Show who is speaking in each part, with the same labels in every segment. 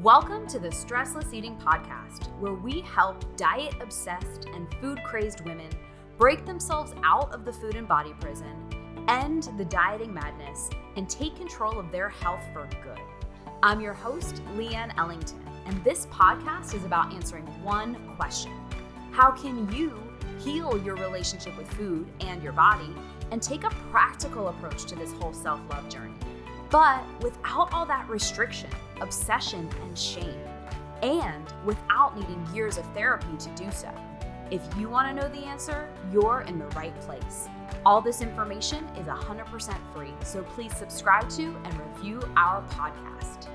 Speaker 1: Welcome to the Stressless Eating podcast, where we help diet-obsessed and food-crazed women break themselves out of the food and body prison, end the dieting madness, and take control of their health for good. I'm your host, Leanne Ellington, and this podcast is about answering one question. How can you heal your relationship with food and your body and take a practical approach to this whole self-love journey, but without all that restriction, obsession, and shame, and without needing years of therapy to do so? If you want to know the answer, you're in the right place. All this information is 100% free, so please subscribe to and review our podcast.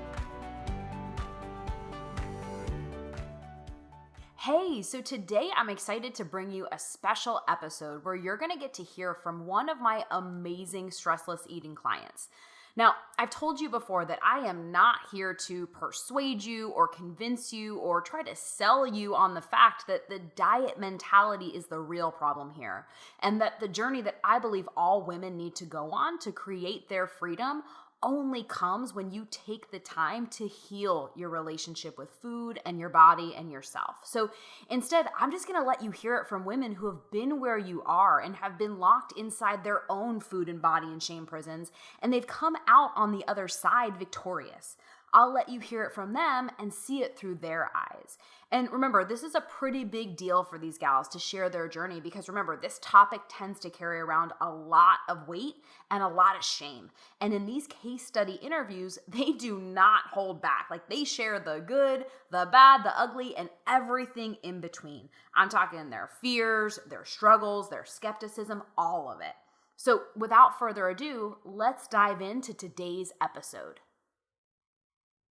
Speaker 1: Hey, so today I'm excited to bring you a special episode where you're going to get to hear from one of my amazing stressless eating clients. Now, I've told you before that I am not here to persuade you or convince you or try to sell you on the fact that the diet mentality is the real problem here, and that the journey that I believe all women need to go on to create their freedom only comes when you take the time to heal your relationship with food and your body and yourself. So instead, I'm just going to let you hear it from women who have been where you are and have been locked inside their own food and body and shame prisons, and they've come out on the other side victorious. I'll let you hear it from them and see it through their eyes. And remember, this is a pretty big deal for these gals to share their journey because remember, this topic tends to carry around a lot of weight and a lot of shame. And in these case study interviews, they do not hold back. Like, they share the good, the bad, the ugly, and everything in between. I'm talking their fears, their struggles, their skepticism, all of it. So without further ado, let's dive into today's episode.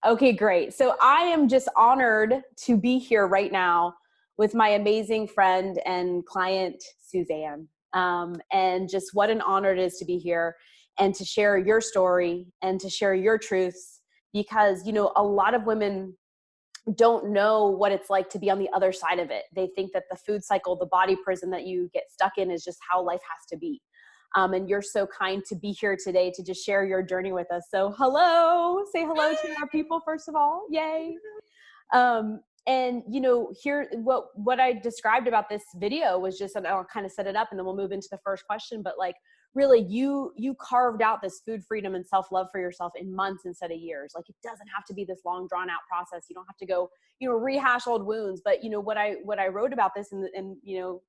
Speaker 2: Okay, great. So I am just honored to be here right now with my amazing friend and client, Suzanne. And just what an honor it is to be here and to share your story and to share your truths, because, you know, a lot of women don't know what it's like to be on the other side of it. They think that the food cycle, the body prison that you get stuck in is just how life has to be. And you're so kind to be here today to just share your journey with us. So hello, say hello to our people first of all. Yay. And you know, here, what I described about this video was just, and I'll kind of set it up and then we'll move into the first question, but like really you carved out this food freedom and self-love for yourself in months instead of years. Like, it doesn't have to be this long drawn out process. You don't have to go, you know, rehash old wounds. But you know, what I wrote about this and you know,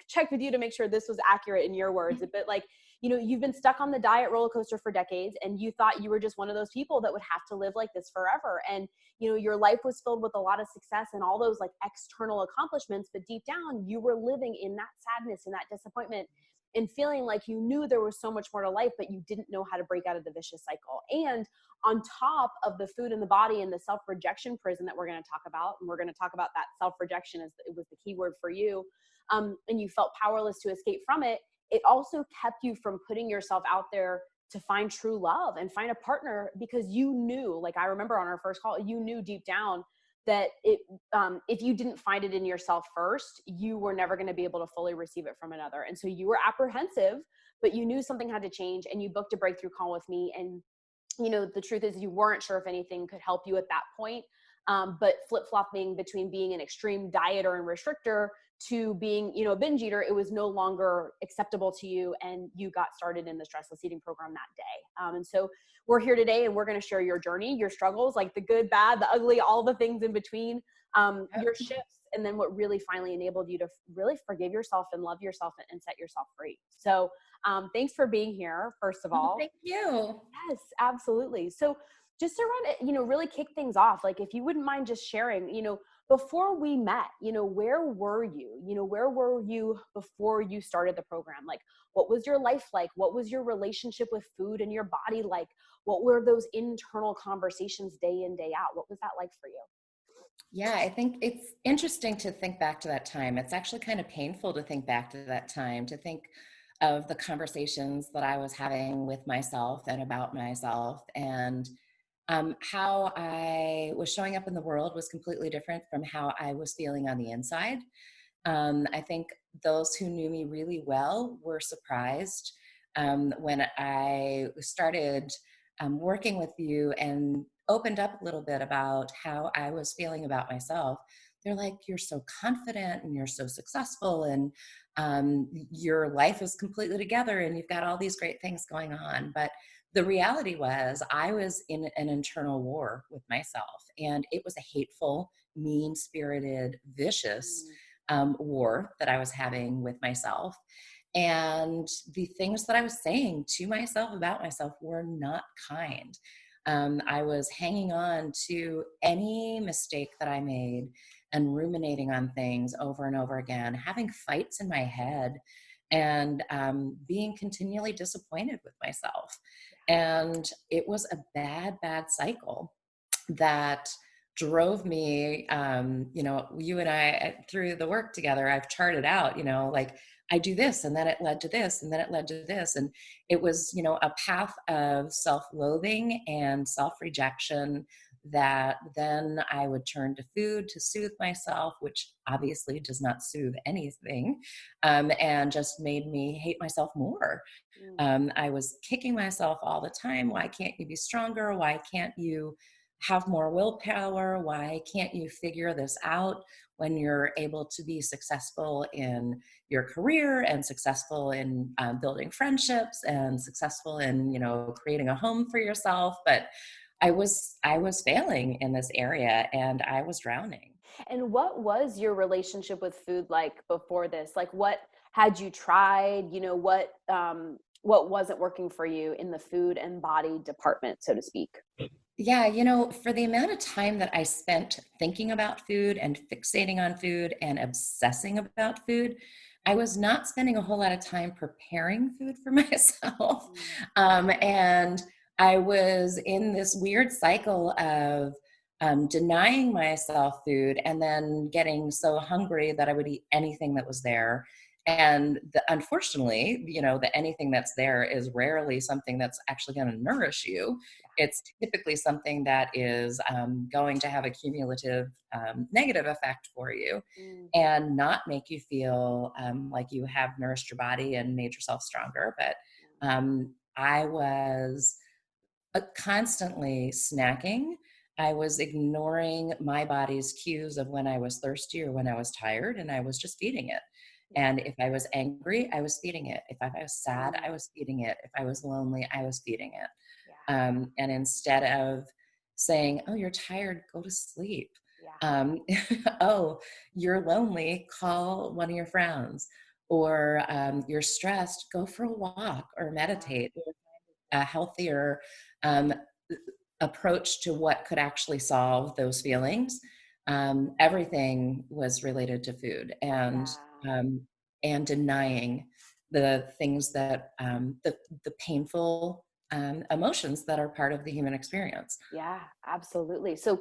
Speaker 2: check with you to make sure this was accurate in your words. But like, you know, you've been stuck on the diet roller coaster for decades and you thought you were just one of those people that would have to live like this forever. And, you know, your life was filled with a lot of success and all those like external accomplishments, but deep down you were living in that sadness and that disappointment and feeling like you knew there was so much more to life, but you didn't know how to break out of the vicious cycle. And on top of the food and the body and the self-rejection prison that we're going to talk about, and we're going to talk about that self-rejection as it was the key word for you, and you felt powerless to escape from it, it also kept you from putting yourself out there to find true love and find a partner, because you knew, like I remember on our first call, you knew deep down that if you didn't find it in yourself first, you were never going to be able to fully receive it from another. And so you were apprehensive, but you knew something had to change, and you booked a breakthrough call with me. And, you know, the truth is you weren't sure if anything could help you at that point. But flip-flopping between being an extreme dieter and restrictor to being, you know, a binge eater, it was no longer acceptable to you, and you got started in the Stressless Eating program that day. And so we're here today, and we're going to share your journey, your struggles, like the good, bad, the ugly, all the things in between, your shifts, and then what really finally enabled you to really forgive yourself and love yourself and set yourself free. So thanks for being here, first of all.
Speaker 3: Thank you.
Speaker 2: Yes, absolutely. So just to you know, really kick things off, like if you wouldn't mind just sharing, you know, before we met, you know, where were you? You know, where were you before you started the program? Like, what was your life like? What was your relationship with food and your body like? What were those internal conversations day in, day out? What was that like for you?
Speaker 3: Yeah, I think it's interesting to think back to that time. It's actually kind of painful to think back to that time, to think of the conversations that I was having with myself and about myself, and how I was showing up in the world was completely different from how I was feeling on the inside. I think those who knew me really well were surprised when I started working with you and opened up a little bit about how I was feeling about myself, they're like, "You're so confident and you're so successful, and your life is completely together, and you've got all these great things going on." But the reality was, I was in an internal war with myself, and it was a hateful, mean spirited, vicious
Speaker 2: Mm.
Speaker 3: war that I was having with myself. And the things that I was saying to myself about myself were not kind. I was hanging on to any mistake that I made and ruminating on things over and over again, having fights in my head, and being continually disappointed with myself. And it was a bad, bad cycle that drove me, you and I, through the work together, I've charted out, like, I do this, and then it led to this, and then it led to this. And it was, a path of self-loathing and self-rejection, that then I would turn to food to soothe myself, which obviously does not soothe anything, and just made me hate myself more.
Speaker 2: Mm.
Speaker 3: I was kicking myself all the time. Why can't you be stronger? Why can't you have more willpower? Why can't you figure this out when you're able to be successful in your career, and successful in building friendships, and successful in, creating a home for yourself? But I was failing in this area, and I was drowning.
Speaker 2: And what was your relationship with food like before this? Like, what had you tried? What wasn't working for you in the food and body department, so to speak?
Speaker 3: Yeah, for the amount of time that I spent thinking about food and fixating on food and obsessing about food, I was not spending a whole lot of time preparing food for myself.
Speaker 2: Mm.
Speaker 3: And I was in this weird cycle of denying myself food, and then getting so hungry that I would eat anything that was there. And unfortunately, the anything that's there is rarely something that's actually going to nourish you. It's typically something that is going to have a cumulative negative effect for you,
Speaker 2: Mm.
Speaker 3: and not make you feel like you have nourished your body and made yourself stronger. But I was constantly snacking. I was ignoring my body's cues of when I was thirsty or when I was tired, and I was just feeding it.
Speaker 2: Yeah.
Speaker 3: And if I was angry, I was feeding it. If I was sad,
Speaker 2: Mm.
Speaker 3: I was feeding it. If I was lonely, I was feeding it.
Speaker 2: Yeah.
Speaker 3: And instead of saying, "Oh, you're tired, go to sleep."
Speaker 2: Yeah.
Speaker 3: Um, "Oh, you're lonely, call one of your friends." Or "You're stressed, go for a walk or
Speaker 2: Yeah.
Speaker 3: meditate," or a healthier um, approach to what could actually solve those feelings. Everything was related to food,
Speaker 2: Yeah.
Speaker 3: um, and denying the things that the painful emotions that are part of the human experience.
Speaker 2: Yeah, absolutely. So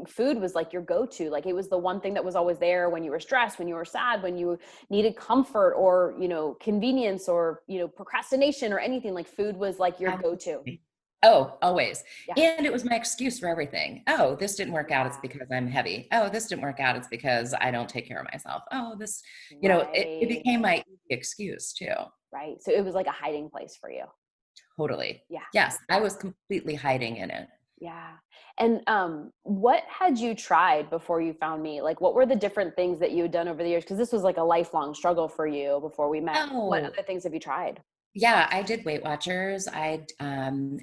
Speaker 2: food was like your go-to. Like, it was the one thing that was always there when you were stressed, when you were sad, when you needed comfort, or, convenience, or, procrastination, or anything. Like, food was like your go-to.
Speaker 3: Absolutely. Oh, always.
Speaker 2: Yeah.
Speaker 3: And it was my excuse for everything. "Oh, this didn't work out. It's
Speaker 2: Yeah.
Speaker 3: because I'm heavy. Oh, this didn't work out. It's because I don't take care of myself. Oh, this," it
Speaker 2: Right.
Speaker 3: became my excuse too.
Speaker 2: Right. So it was like a hiding place for you.
Speaker 3: Totally.
Speaker 2: Yeah.
Speaker 3: Yes, I was completely hiding in it.
Speaker 2: Yeah. And what had you tried before you found me? Like, what were the different things that you had done over the years? Because this was like a lifelong struggle for you before we met. What
Speaker 3: Oh,
Speaker 2: other things have you tried?
Speaker 3: yeah, I did Weight Watchers. I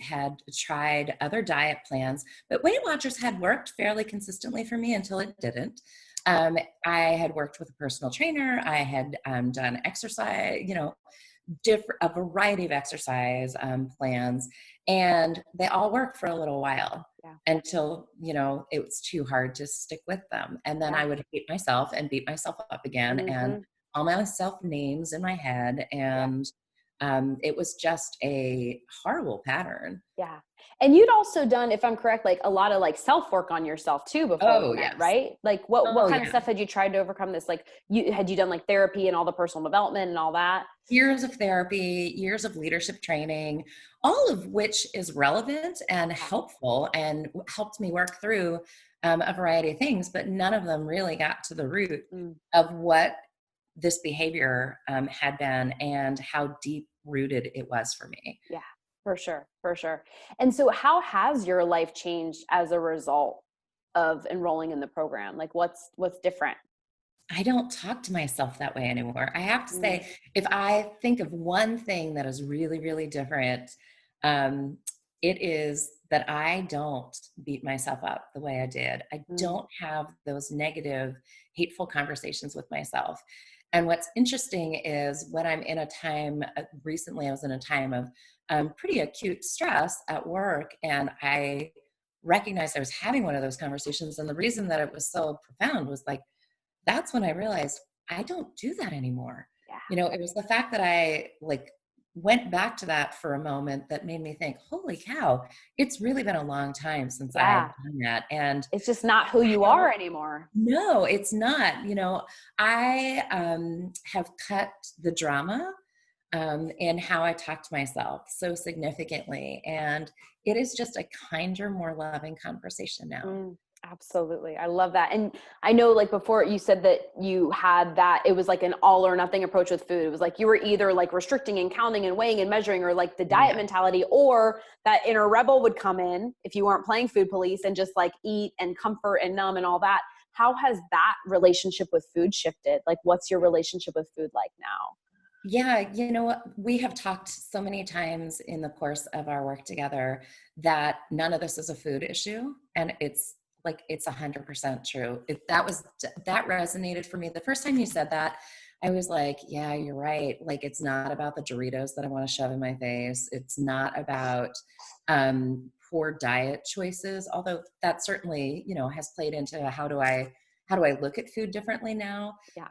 Speaker 3: had tried other diet plans, but Weight Watchers had worked fairly consistently for me until it didn't. I had worked with a personal trainer. I had done exercise, a variety of exercise plans, and they all worked for a little while,
Speaker 2: Yeah.
Speaker 3: until it was too hard to stick with them. And then
Speaker 2: Yeah.
Speaker 3: I would hate myself and beat myself up again, and
Speaker 2: Hmm.
Speaker 3: all my self names in my head.
Speaker 2: Yeah.
Speaker 3: And it was just a horrible pattern.
Speaker 2: Yeah. And you'd also done, if I'm correct, like a lot of like self work on yourself too before we
Speaker 3: Oh
Speaker 2: met,
Speaker 3: yes.
Speaker 2: right? Like, what
Speaker 3: Oh
Speaker 2: kind of
Speaker 3: yeah.
Speaker 2: stuff had you tried to overcome this? Like, you done like therapy and all the personal development and all that?
Speaker 3: Years of therapy, years of leadership training, all of which is relevant and
Speaker 2: Yeah.
Speaker 3: helpful, and helped me work through a variety of things, but none of them really got to the root
Speaker 2: Mm.
Speaker 3: of what this behavior had been, and how deep rooted it was for me.
Speaker 2: Yeah. For sure. For sure. And so how has your life changed as a result of enrolling in the program? Like what's different?
Speaker 3: I don't talk to myself that way anymore. I have to
Speaker 2: Mm,
Speaker 3: say, if I think of one thing that is really, really different, um, it is that I don't beat myself up the way I did. I
Speaker 2: mm,
Speaker 3: don't have those negative, hateful conversations with myself. And what's interesting is when I'm in a time, recently I was in a time of pretty acute stress at work, and I recognized I was having one of those conversations. And the reason that it was so profound was like, that's when I realized I don't do that anymore.
Speaker 2: yeah.
Speaker 3: It was the fact that I like went back to that for a moment that made me think, holy cow, it's really been a long time since I've
Speaker 2: Yeah.
Speaker 3: done that. And
Speaker 2: It's just not who you
Speaker 3: how,
Speaker 2: are anymore.
Speaker 3: no, it's not. I have cut the drama in how I talk to myself so significantly. And it is just a kinder, more loving conversation now.
Speaker 2: Mm, absolutely. I love that. And I know like before you said that you had that, it was like an all or nothing approach with food. It was like you were either like restricting and counting and weighing and measuring, or like the diet
Speaker 3: Yeah.
Speaker 2: mentality, or that inner rebel would come in if you weren't playing food police and just like eat and comfort and numb and all that. How has that relationship with food shifted? Like what's your relationship with food like now?
Speaker 3: Yeah, you know what? We have talked so many times in the course of our work together that none of this is a food issue. And it's 100% true. That resonated for me. The first time you said that, I was like, yeah, you're right. Like, it's not about the Doritos that I want to shove in my face. It's not about poor diet choices, although that certainly, has played into how do I look at food differently now.
Speaker 2: Yeah.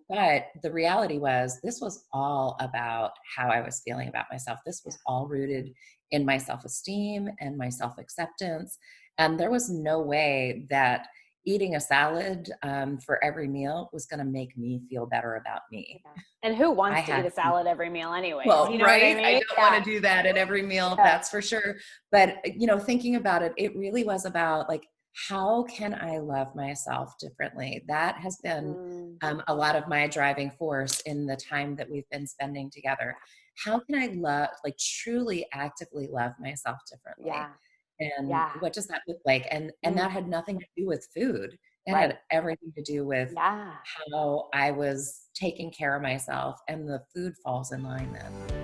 Speaker 3: But the reality was, this was all about how I was feeling about myself. This
Speaker 2: Yeah.
Speaker 3: was all rooted in my self-esteem and my self-acceptance. And there was no way that eating a salad for every meal was going to make me feel better about me.
Speaker 2: Yeah. And who
Speaker 3: I
Speaker 2: wants to eat
Speaker 3: had
Speaker 2: a
Speaker 3: to,
Speaker 2: salad every meal anyways?
Speaker 3: well,
Speaker 2: You know what I
Speaker 3: right? I
Speaker 2: mean?
Speaker 3: don't want
Speaker 2: Yeah.
Speaker 3: to do that at every meal,
Speaker 2: Yeah.
Speaker 3: that's for sure. But, thinking about it, it really was about like, how can I love myself differently? That has been
Speaker 2: Mm,
Speaker 3: a lot of my driving force in the time that we've been spending together. How can I like truly actively love myself differently?
Speaker 2: yeah.
Speaker 3: And
Speaker 2: Yeah.
Speaker 3: what does that look like? And
Speaker 2: Mm,
Speaker 3: that had nothing to do with food. It
Speaker 2: right.
Speaker 3: had everything to do with
Speaker 2: Yeah.
Speaker 3: how I was taking care of myself, and the food falls in line then.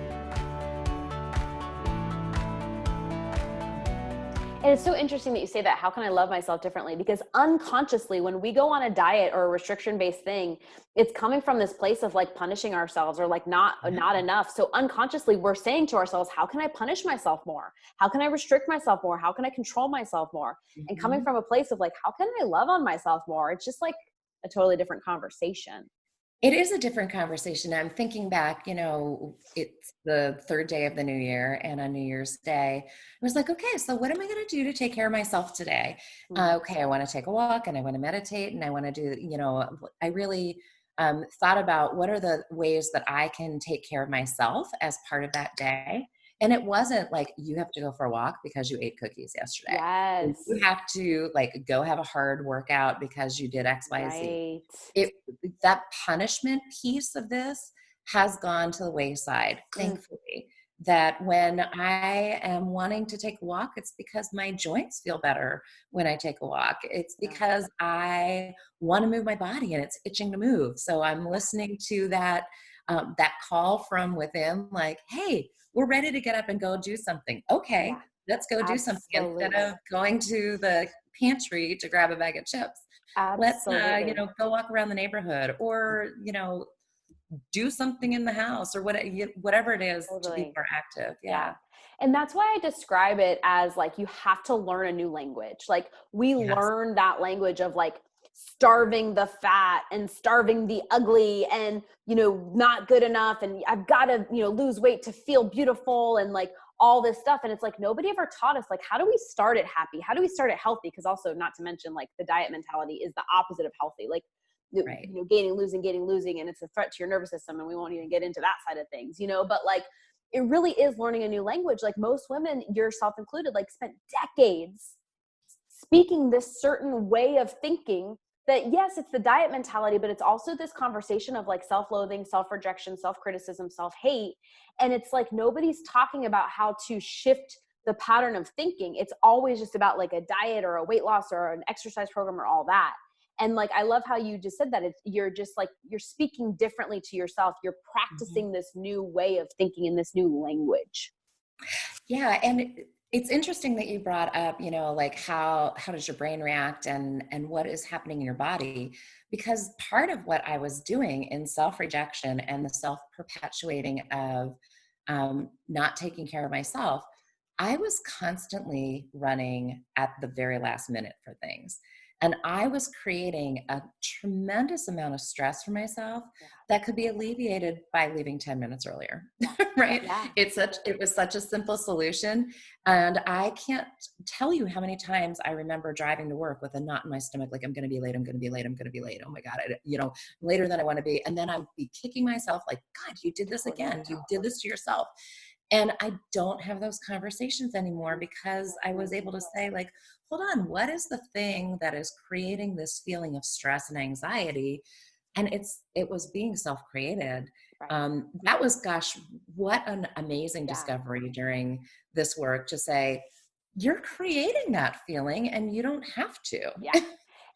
Speaker 2: And it's so interesting that you say that. How can I love myself differently? Because unconsciously, when we go on a diet or a restriction-based thing, it's coming from this place of like punishing ourselves or like not enough. So unconsciously, we're saying to ourselves, how can I punish myself more? How can I restrict myself more? How can I control myself more? And coming
Speaker 3: Mhm.
Speaker 2: from a place of like, how can I love on myself more? It's just like a totally different conversation.
Speaker 3: It is a different conversation. I'm thinking back, it's the third day of the new year, and on New Year's Day, I was like, okay, so what am I going to do to take care of myself today?
Speaker 2: Mm,
Speaker 3: Okay, I want to take a walk, and I want to meditate, and I want to do, I really thought about what are the ways that I can take care of myself as part of that day. And it wasn't like you have to go for a walk because you ate cookies yesterday. Or you
Speaker 2: yes.
Speaker 3: have to like go have a hard workout because you did XYZ.
Speaker 2: Right.
Speaker 3: it That punishment piece of this has gone to the wayside,
Speaker 2: Mm,
Speaker 3: thankfully. That when I am wanting to take a walk, it's because my joints feel better when I take a walk. It's
Speaker 2: yeah.
Speaker 3: because I want to move my body and it's itching to move. So I'm
Speaker 2: Yeah.
Speaker 3: listening to that call from within, like, hey, we're ready to get up and go do something. Okay,
Speaker 2: Yeah.
Speaker 3: let's go do something instead
Speaker 2: Absolutely.
Speaker 3: of going to the pantry to grab a bag of chips. Let's
Speaker 2: Absolutely.
Speaker 3: go walk around the neighborhood, or do something in the house, or whatever it is to be
Speaker 2: Totally.
Speaker 3: more active.
Speaker 2: Yeah.
Speaker 3: Yeah.
Speaker 2: And that's why I describe it as like you have to learn a new language. Like we
Speaker 3: Yes.
Speaker 2: learn that language of like starving the fat and starving the ugly and, not good enough. And I've got to, lose weight to feel beautiful and like all this stuff. And it's like nobody ever taught us like, how do we start it happy? How do we start it healthy? Because also, not to mention, like the diet mentality is the opposite of healthy. Like,
Speaker 3: Right.
Speaker 2: gaining, losing, and it's a threat to your nervous system. And we won't even get into that side of things, but like, it really is learning a new language. Like most women, yourself included, like spent decades speaking this certain way of thinking that yes, it's the diet mentality, but it's also this conversation of like self-loathing, self-rejection, self-criticism, self-hate. And it's like nobody's talking about how to shift the pattern of thinking. It's always just about like a diet or a weight loss or an exercise program or all that. And like, I love how you just said that you're just like, you're speaking differently to yourself. You're
Speaker 3: Mhm.
Speaker 2: practicing this new way of thinking in this new language.
Speaker 3: Yeah, and it's interesting that you brought up, like how does your brain react and what is happening in your body? Because part of what I was doing in self-rejection and the self-perpetuating of not taking care of myself, I was constantly running at the very last minute for things. And I was creating a tremendous amount of stress for myself
Speaker 2: Yeah.
Speaker 3: that could be alleviated by leaving 10 minutes earlier.
Speaker 2: Yeah.
Speaker 3: Right?
Speaker 2: Yeah.
Speaker 3: It was such a simple solution. And I can't tell you how many times I remember driving to work with a knot in my stomach, like I'm going to be late, I'm going to be late, I'm going to be late. Oh my God, later than I want to be. And then I'd be kicking myself like, God, you did this again. You did this to yourself. And I don't have those conversations anymore because I was able to say, like, hold on, what is the thing that is creating this feeling of stress and anxiety? And it was being self-created.
Speaker 2: Right.
Speaker 3: That was, gosh, what an amazing
Speaker 2: Yeah.
Speaker 3: discovery during this work to say, you're creating that feeling and you don't have to.
Speaker 2: Yeah.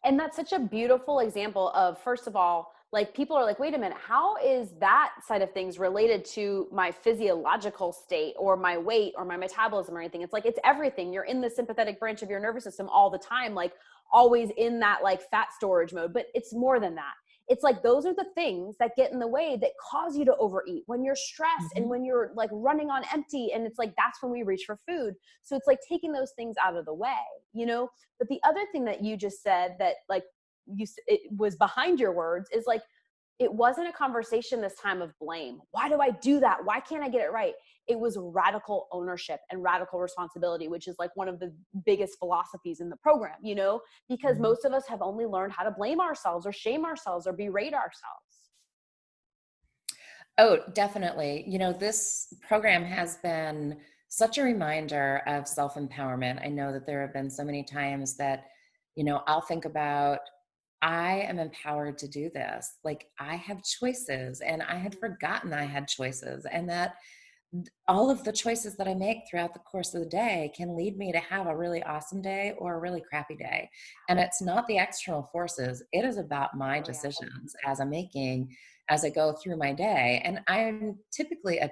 Speaker 2: And that's such a beautiful example of, first of all, like people are like, wait a minute, how is that side of things related to my physiological state or my weight or my metabolism or anything? It's like, it's everything. You're in the sympathetic branch of your nervous system all the time, like always in that like fat storage mode, but it's more than that. It's like, those are the things that get in the way that cause you to overeat when you're stressed and
Speaker 3: Mhm.
Speaker 2: when you're like running on empty. And it's like, that's when we reach for food. So it's like taking those things out of the way, you know? But the other thing that you just said that like it was behind your words is like, it wasn't a conversation this time of blame. Why do I do that? Why can't I get it right? It was radical ownership and radical responsibility, which is like one of the biggest philosophies in the program, because
Speaker 3: Mhm.
Speaker 2: most of us have only learned how to blame ourselves or shame ourselves or berate ourselves.
Speaker 3: Oh, definitely. This program has been such a reminder of self-empowerment. I know that there have been so many times that, I'll think about, I am empowered to do this. Like I have choices and I had forgotten I had choices and that all of the choices that I make throughout the course of the day can lead me to have a really awesome day or a really crappy day. And it's not the external forces, it is about my
Speaker 2: Oh yeah.
Speaker 3: decisions as I go through my day. And I'm typically a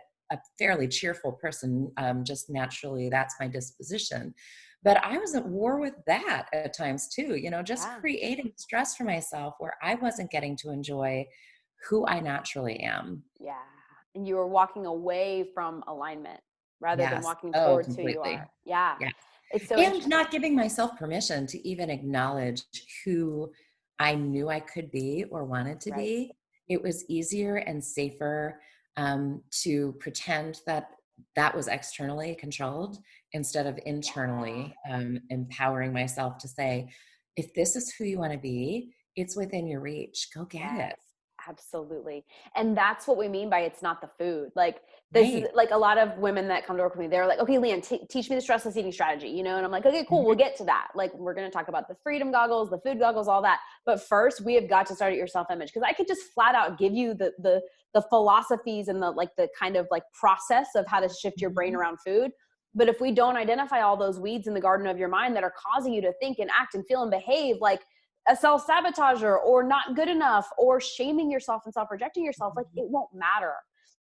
Speaker 3: fairly cheerful person, just naturally, that's my disposition. But I was at war with that at times too, just
Speaker 2: Yeah.
Speaker 3: creating stress for myself where I wasn't getting to enjoy who I naturally am.
Speaker 2: Yeah. And you were walking away from alignment rather than
Speaker 3: Yes.
Speaker 2: walking
Speaker 3: Oh,
Speaker 2: towards who you
Speaker 3: completely.
Speaker 2: are. Yeah.
Speaker 3: Yes.
Speaker 2: It's so
Speaker 3: And
Speaker 2: interesting.
Speaker 3: not giving myself permission to even acknowledge who I knew I could be or wanted to
Speaker 2: Right.
Speaker 3: be. It was easier and safer to pretend that that was externally controlled instead of
Speaker 2: Yeah.
Speaker 3: internally empowering myself to say, if this is who you want to be, it's within your reach. Go get
Speaker 2: Yes,
Speaker 3: it.
Speaker 2: absolutely. And that's what we mean by it's not the food. Like this is
Speaker 3: Right.
Speaker 2: like a lot of women that come to work with me, they're like, okay, Leanne, teach me the stressless eating strategy, And I'm like, okay, cool. We'll
Speaker 3: Mhm.
Speaker 2: get to that. Like we're going to talk about the freedom goggles, the food goggles, all that. But first we have got to start at your self-image. Cause I could just flat out give you the philosophies and the kind of like process of how to shift your brain
Speaker 3: Mhm.
Speaker 2: around food. But if we don't identify all those weeds in the garden of your mind that are causing you to think and act and feel and behave like a self-sabotager or not good enough or shaming yourself and self-rejecting yourself, like
Speaker 3: Mhm.
Speaker 2: it won't matter.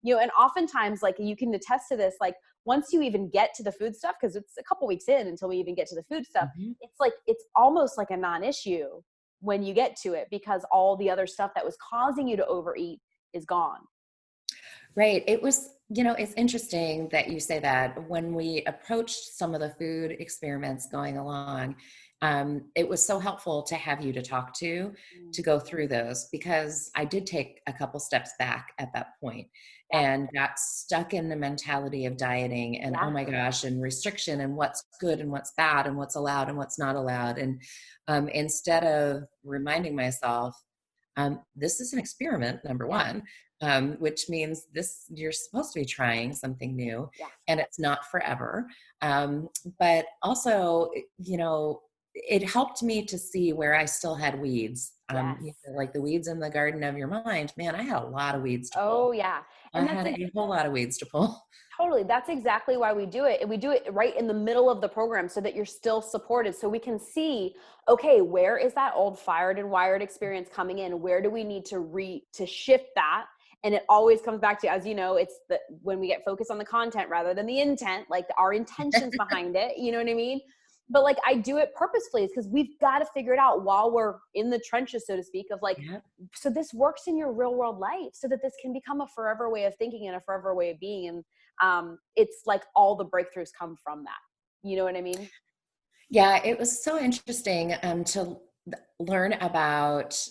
Speaker 2: And oftentimes like you can attest to this, like once you even get to the food stuff, because it's a couple weeks in until we even get to the food stuff,
Speaker 3: Mhm.
Speaker 2: it's like it's almost like a non-issue when you get to it because all the other stuff that was causing you to overeat is gone.
Speaker 3: Right. It's interesting that you say that. When we approached some of the food experiments going along, it was so helpful to have you to talk to
Speaker 2: Mm.
Speaker 3: go through those because I did take a couple steps back at that point
Speaker 2: Yeah.
Speaker 3: and got stuck in the mentality of dieting and oh
Speaker 2: Yeah.
Speaker 3: my gosh, and restriction and what's good and what's bad and what's allowed and what's not allowed. And instead of reminding myself, this is an experiment, number
Speaker 2: Yeah.
Speaker 3: one, which means this you're supposed to be trying something new
Speaker 2: Yeah.
Speaker 3: and it's not forever. Um, but also, it helped me to see where I still had weeds.
Speaker 2: Yes.
Speaker 3: Like the weeds in the garden of your mind, man, I had a lot of weeds to
Speaker 2: Oh
Speaker 3: pull.
Speaker 2: yeah.
Speaker 3: I
Speaker 2: And
Speaker 3: had a whole lot of weeds to pull.
Speaker 2: totally. That's exactly why we do it. And we do it right in the middle of the program so that you're still supported. So we can see, okay, where is that old fired and wired experience coming in? Where do we need to shift that? And it always comes back to, as you know, it's when we get focused on the content rather than the intent, like our intentions behind it, you know what I mean? But like I do it purposefully because we've got to figure it out while we're in the trenches, so to speak, of like,
Speaker 3: Yep.
Speaker 2: so this works in your real world life so that this can become a forever way of thinking and a forever way of being. And it's like all the breakthroughs come from that. You know what I mean?
Speaker 3: Yeah, it was so interesting to learn about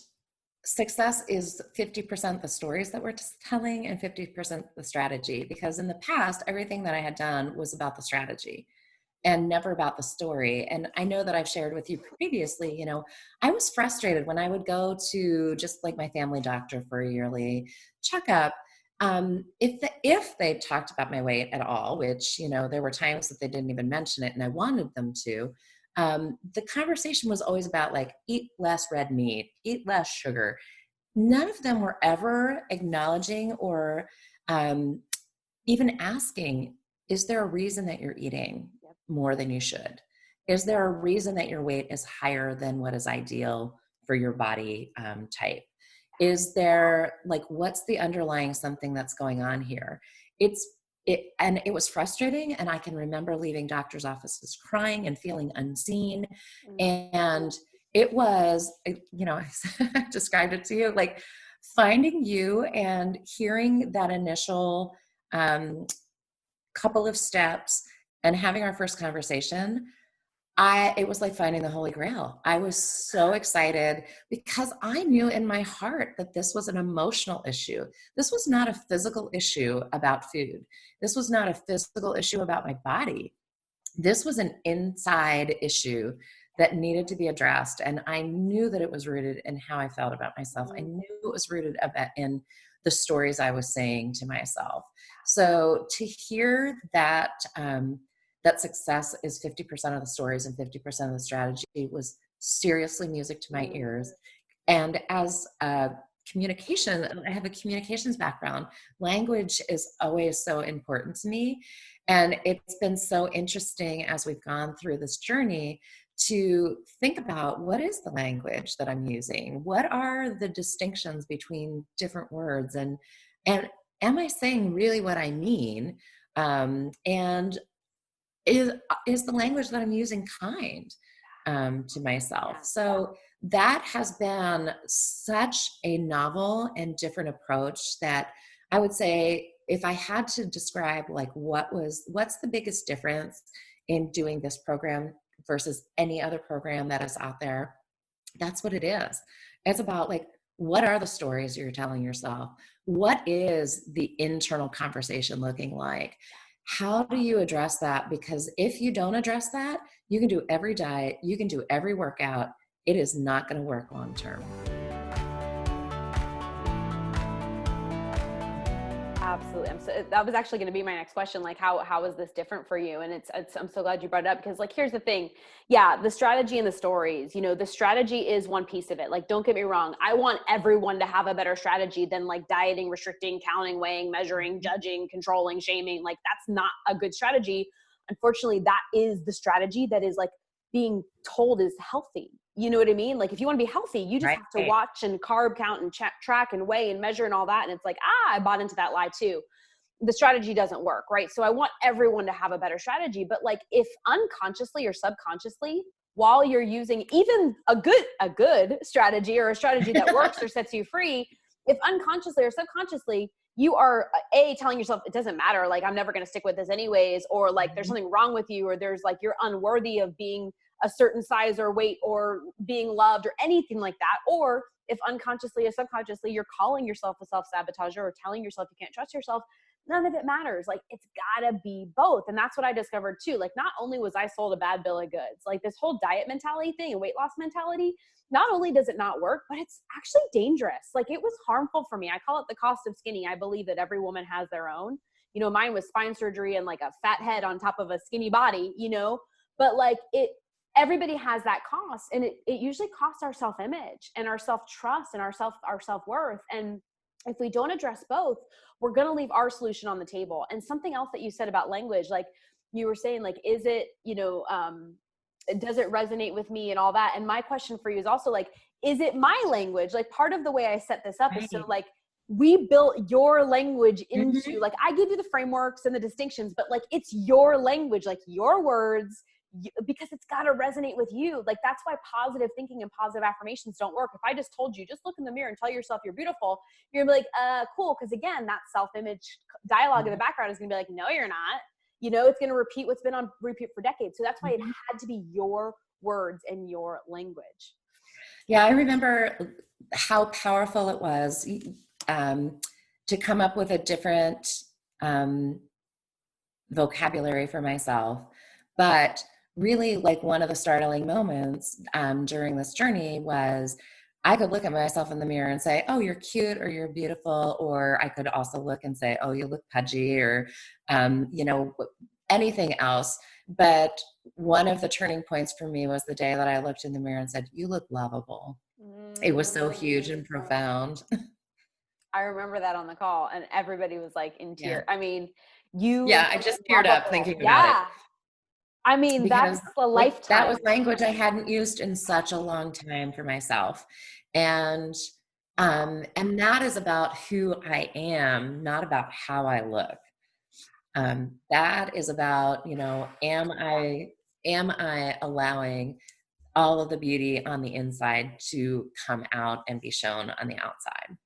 Speaker 3: success is 50% the stories that we're telling and 50% the strategy. Because in the past, everything that I had done was about the strategy and never about the story. And I know that I've shared with you previously, I was frustrated when I would go to just like my family doctor for a yearly checkup. If they talked about my weight at all, which, there were times that they didn't even mention it and I wanted them to, the conversation was always about like, eat less red meat, eat less sugar. None of them were ever acknowledging or even asking, is there a reason that you're eating more than you should? Is there a reason that your weight is higher than what is ideal for your body type? Is there what's the underlying something that's going on here? And it was frustrating. And I can remember leaving doctor's offices crying and feeling unseen. And it was, I described it to you, like finding you and hearing that initial couple of steps and having our first conversation, it was like finding the Holy Grail. I was so excited because I knew in my heart that this was an emotional issue. This was not a physical issue about food. This was not a physical issue about my body. This was an inside issue that needed to be addressed. And I knew that it was rooted in how I felt about myself. I knew it was rooted in the stories I was saying to myself. So to hear that, that success is 50% of the stories and 50% of the strategy was seriously music to my ears. And as communication, I have a communications background. Language is always so important to me. And it's been so interesting as we've gone through this journey to think about what is the language that I'm using? What are the distinctions between different words? And am I saying really what I mean? And is the language that I'm using kind to myself? So that has been such a novel and different approach that I would say, if I had to describe what's the biggest difference in doing this program versus any other program that is out there, that's what it is. It's about what are the stories you're telling yourself? What is the internal conversation looking like? How do you address that? Because if you don't address that, you can do every diet, you can do every workout. It is not going to work long term.
Speaker 2: Absolutely. That was actually going to be my next question. Like, how is this different for you? And I'm so glad you brought it up because here's the thing. Yeah. The strategy and the stories, the strategy is one piece of it. Like, don't get me wrong. I want everyone to have a better strategy than dieting, restricting, counting, weighing, measuring, judging, controlling, shaming. That's not a good strategy. Unfortunately, that is the strategy that is being told is healthy. You know what I mean? If you want to be healthy, you just have to watch and carb count and track and weigh and measure and all that. And it's I bought into that lie too. The strategy doesn't work, right? So I want everyone to have a better strategy. But if unconsciously or subconsciously, while you're using even a good strategy or a strategy that works or sets you free, if unconsciously or subconsciously, you are telling yourself, it doesn't matter. I'm never going to stick with this anyways. Or there's something wrong with you, or there's you're unworthy of being a certain size or weight or being loved or anything like that. Or if unconsciously or subconsciously, you're calling yourself a self-sabotager or telling yourself you can't trust yourself, none of it matters. It's gotta be both. And that's what I discovered too. Not only was I sold a bad bill of goods, this whole diet mentality thing and weight loss mentality, not only does it not work, but it's actually dangerous. It was harmful for me. I call it the cost of skinny. I believe that every woman has their own. Mine was spine surgery and a fat head on top of a skinny body, but everybody has that cost, and it usually costs our self-image and our self-trust and our self-worth. And if we don't address both, we're going to leave our solution on the table. And something else that you said about language, like you were saying, like, is it, does it resonate with me and all that? And my question for you is also like, is it my language? Like, part of the way I set this up is so like, we built your language into, like, I give you the frameworks and the distinctions, but like, it's your language, like your words, because it's got to resonate with you. Like, that's why positive thinking and positive affirmations don't work. If I just told you, just look in the mirror and tell yourself you're beautiful, you're gonna be like, cool. Cause again, that self-image dialogue in the background is gonna be like, no, you're not. It's going to repeat what's been on repeat for decades. So that's why it had to be your words and your language.
Speaker 3: Yeah, I remember how powerful it was to come up with a different vocabulary for myself. But really, like, one of the startling moments during this journey was I could look at myself in the mirror and say, oh, you're cute, or you're beautiful. Or I could also look and say, oh, you look pudgy, or, anything else. But one of the turning points for me was the day that I looked in the mirror and said, you look lovable. It was so huge and profound.
Speaker 2: I remember that on the call, and everybody was like in tears.
Speaker 3: Yeah.
Speaker 2: I mean,
Speaker 3: I just teared up thinking about it.
Speaker 2: I mean,
Speaker 3: Because
Speaker 2: that's a lifetime.
Speaker 3: that was language I hadn't used in such a long time for myself. And that is about who I am, not about how I look. That is about, am I allowing all of the beauty on the inside to come out and be shown on the outside?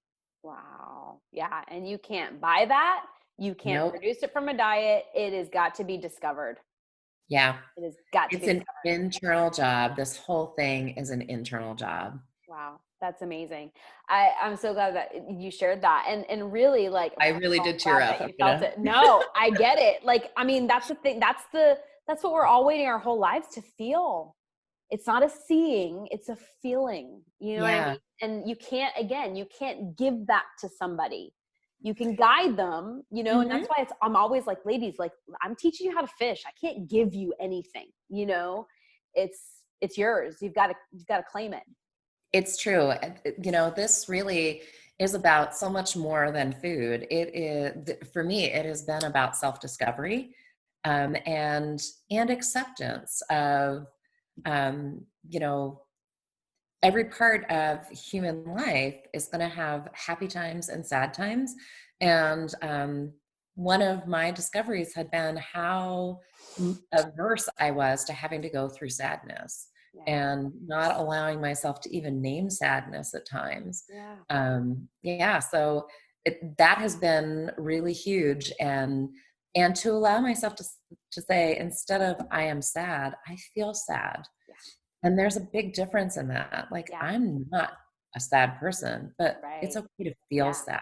Speaker 2: Wow. Yeah. And you can't buy that. You can't produce it from a diet. It has got to be discovered.
Speaker 3: Yeah.
Speaker 2: It has got to be
Speaker 3: discovered. An internal job. This whole thing is an internal job.
Speaker 2: Wow. That's amazing. I'm so glad that you shared that. And really, like,
Speaker 3: I really did tear up.
Speaker 2: You felt it. No, I get it. Like, I mean, that's the thing. That's what we're all waiting our whole lives to feel. It's not a seeing, it's a feeling, what I mean? And you can't give that to somebody. You can guide them, and that's why I'm always like, ladies, like, I'm teaching you how to fish. I can't give you anything, it's yours. You've got to claim it.
Speaker 3: It's true. This really is about so much more than food. It is, for me, it has been about self-discovery, and acceptance of, every part of human life is going to have happy times and sad times. And one of my discoveries had been how averse I was to having to go through sadness. And not allowing myself to even name sadness at times. So that has been really huge. And to allow myself to say, instead of I am sad, I feel sad. And there's a big difference in that. Like, I'm not a sad person, but it's okay to feel sad.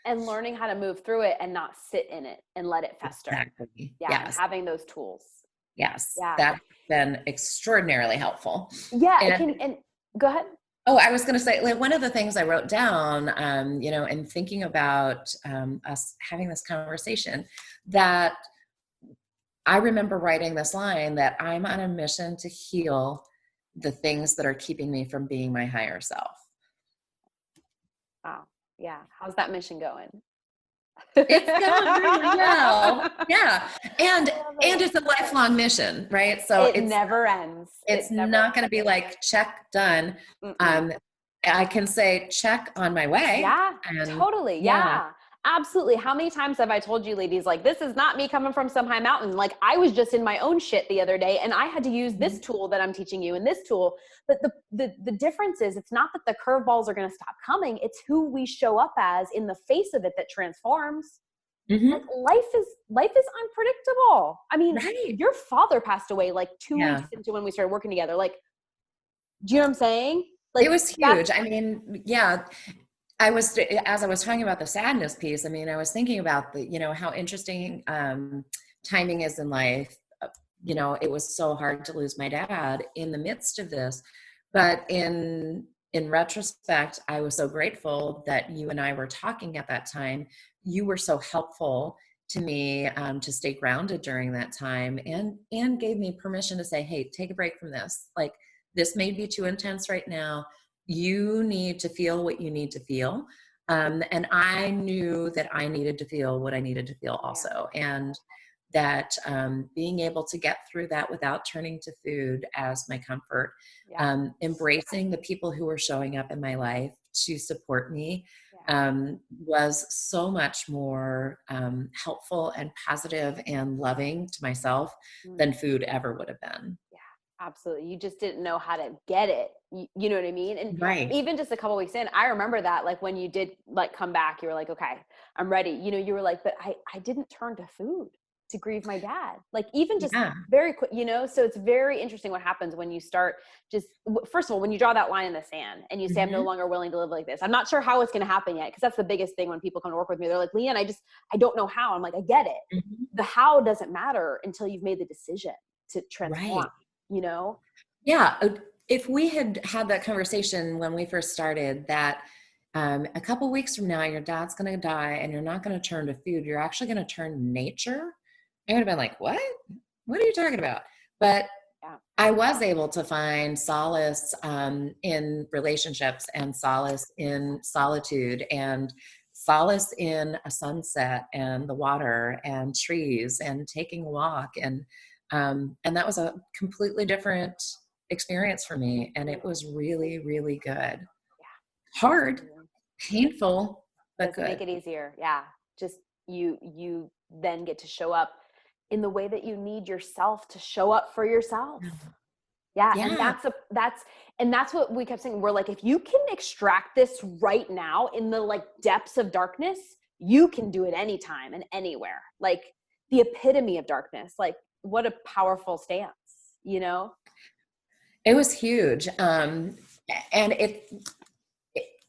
Speaker 2: And learning how to move through it and not sit in it and let it fester.
Speaker 3: Exactly.
Speaker 2: And having those tools.
Speaker 3: Yes. That's been extraordinarily helpful.
Speaker 2: And go ahead.
Speaker 3: Oh, I was going to say, like, one of the things I wrote down, in thinking about us having this conversation, that I remember writing this line that I'm on a mission to heal the things that are keeping me from being my higher self.
Speaker 2: Wow. Yeah. How's that mission going?
Speaker 3: It's going really well. Yeah. And it's a lifelong mission, right? So
Speaker 2: it never ends.
Speaker 3: It's not going to be like, check, done. I can say check, on my way.
Speaker 2: Yeah, totally. Yeah, absolutely. How many times have I told you, ladies, like, this is not me coming from some high mountain. Like, I was just in my own shit the other day, and I had to use this tool that I'm teaching you and this tool. But the difference is, it's not that the curveballs are going to stop coming. It's who we show up as in the face of it that transforms. Like, life is unpredictable. I mean, your father passed away like 2 weeks into when we started working together. Like, do you know what I'm saying? Like,
Speaker 3: it was huge. I mean, as I was talking about the sadness piece, I mean, I was thinking about how interesting timing is in life. It was so hard to lose my dad in the midst of this, but in retrospect, I was so grateful that you and I were talking at that time. You were so helpful to me to stay grounded during that time, and gave me permission to say, hey, take a break from this. Like, this may be too intense right now. You need to feel what you need to feel. And I knew that I needed to feel what I needed to feel also. And that being able to get through that without turning to food as my comfort, embracing the people who were showing up in my life to support me, was so much more helpful and positive and loving to myself than food ever would have been.
Speaker 2: Absolutely. You just didn't know how to get it. You know what I mean? And
Speaker 3: Right.
Speaker 2: even just a couple weeks in, I remember that, like, when you did like come back, you were like, okay, I'm ready. You were like, but I didn't turn to food to grieve my dad. Like, even just
Speaker 3: Yeah.
Speaker 2: very quick, so it's very interesting what happens when you start just, first of all, when you draw that line in the sand and you say, I'm no
Speaker 3: Mhm.
Speaker 2: longer willing to live like this. I'm not sure how it's going to happen yet. Cause that's the biggest thing when people come to work with me. They're like, Leanne, I don't know how. I'm like, I get it.
Speaker 3: Mhm.
Speaker 2: The how doesn't matter until you've made the decision to transform,
Speaker 3: Right.
Speaker 2: you know?
Speaker 3: Yeah. If we had had that conversation when we first started, that a couple weeks from now, your dad's going to die and you're not going to turn to food, you're actually going to turn to nature, I would have been like, what? What are you talking about? But
Speaker 2: Yeah.
Speaker 3: I was able to find solace in relationships, and solace in solitude, and solace in a sunset and the water and trees and taking a walk. And that was a completely different experience for me. And it was really, really good. Hard,
Speaker 2: Absolutely.
Speaker 3: painful, but
Speaker 2: Doesn't make
Speaker 3: good.
Speaker 2: it easier. Yeah. Just you then get to show up in the way that you need yourself to show up for yourself. Yeah. And
Speaker 3: Yeah.
Speaker 2: that's what we kept saying. We're like, if you can extract this right now in the like depths of darkness, you can do it anytime and anywhere. Like the epitome of darkness. Like, what a powerful stance, you know?
Speaker 3: It was huge. And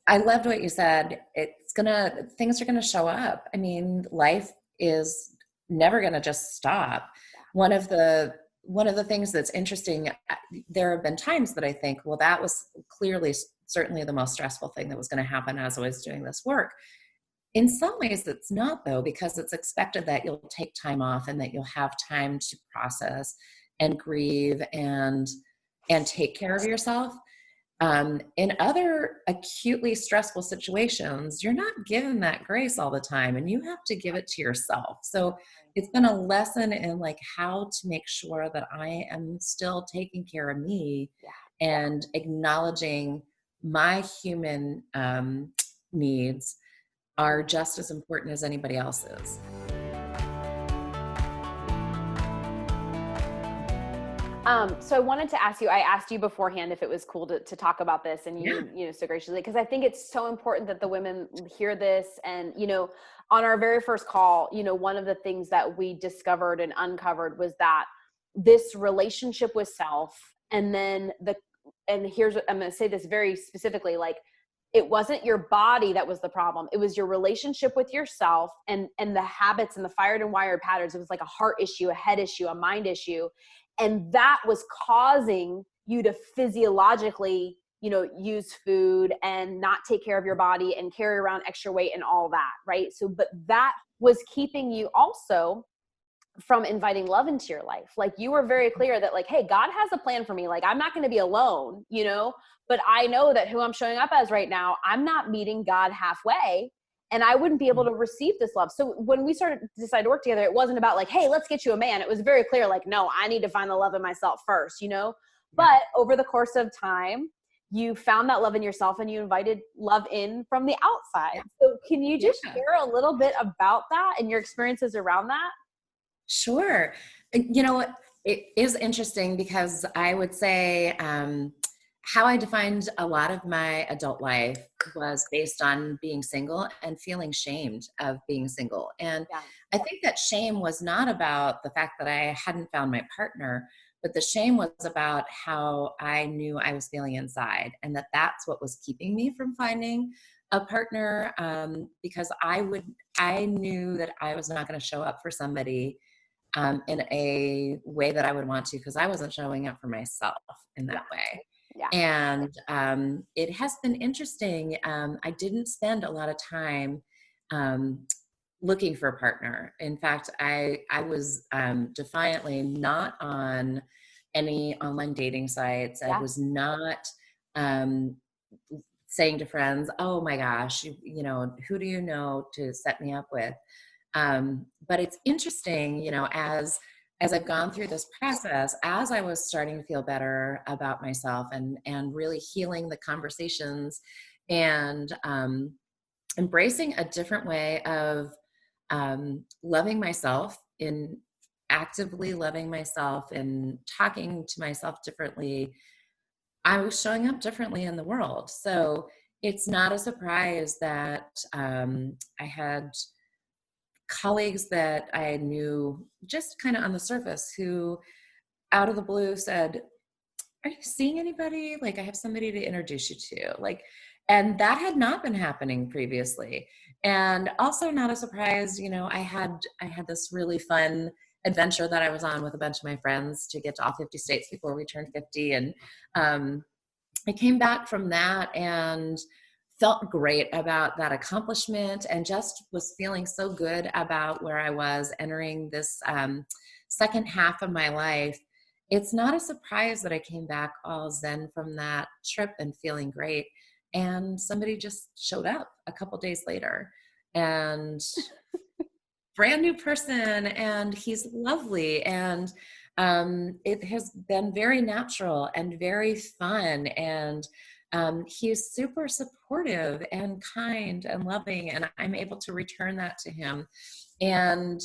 Speaker 3: I loved what you said. Things are gonna show up. I mean, life is never gonna just stop. One of the one of the things that's interesting, there have been times that I think, well, that was clearly, certainly the most stressful thing that was going to happen as I was doing this work. In some ways, it's not, though, because it's expected that you'll take time off and that you'll have time to process and grieve and take care of yourself. In other acutely stressful situations, you're not given that grace all the time, and you have to give it to yourself. So it's been a lesson in like how to make sure that I am still taking care of me and acknowledging my human needs are just as important as anybody else's.
Speaker 2: So I wanted to ask you, I asked you beforehand if it was cool to talk about this, and
Speaker 3: Yeah.
Speaker 2: so graciously, because I think it's so important that the women hear this. And, on our very first call, one of the things that we discovered and uncovered was that this relationship with self, and then and here's what I'm going to say this very specifically, like, it wasn't your body that was the problem. It was your relationship with yourself and the habits and the fired and wired patterns. It was like a heart issue, a head issue, a mind issue. And that was causing you to physiologically, use food and not take care of your body and carry around extra weight and all that. Right. So, but that was keeping you also from inviting love into your life. Like, you were very clear that, like, hey, God has a plan for me. Like, I'm not going to be alone, but I know that who I'm showing up as right now, I'm not meeting God halfway, and I wouldn't be able to receive this love. So when we decided to work together, it wasn't about like, hey, let's get you a man. It was very clear, like, no, I need to find the love in myself first, But over the course of time, you found that love in yourself and you invited love in from the outside. So can you just share a little bit about that and your experiences around that?
Speaker 3: Sure. You know what? It is interesting because I would say how I defined a lot of my adult life was based on being single and feeling shamed of being single. And
Speaker 2: Yeah.
Speaker 3: I think that shame was not about the fact that I hadn't found my partner, but the shame was about how I knew I was feeling inside, and that's what was keeping me from finding a partner, because I knew that I was not going to show up for somebody in a way that I would want to, because I wasn't showing up for myself in that way.
Speaker 2: Yeah.
Speaker 3: And it has been interesting. I didn't spend a lot of time looking for a partner. In fact, I was defiantly not on any online dating sites. I
Speaker 2: Yeah.
Speaker 3: was not um, saying to friends, "Oh my gosh, who do you know to set me up with?" But it's interesting, as I've gone through this process, as I was starting to feel better about myself and really healing the conversations and embracing a different way of loving myself, in actively loving myself and talking to myself differently, I was showing up differently in the world. So it's not a surprise that I had colleagues that I knew just kind of on the surface who out of the blue said, "Are you seeing anybody? Like, I have somebody to introduce you to." Like, and that had not been happening previously. And also not a surprise, I had this really fun adventure that I was on with a bunch of my friends to get to all 50 states before we turned 50. And um, I came back from that and felt great about that accomplishment and just was feeling so good about where I was entering this second half of my life. It's not a surprise that I came back all zen from that trip and feeling great. And somebody just showed up a couple days later and brand new person, and he's lovely. And it has been very natural and very fun. And he's super supportive and kind and loving, and I'm able to return that to him. And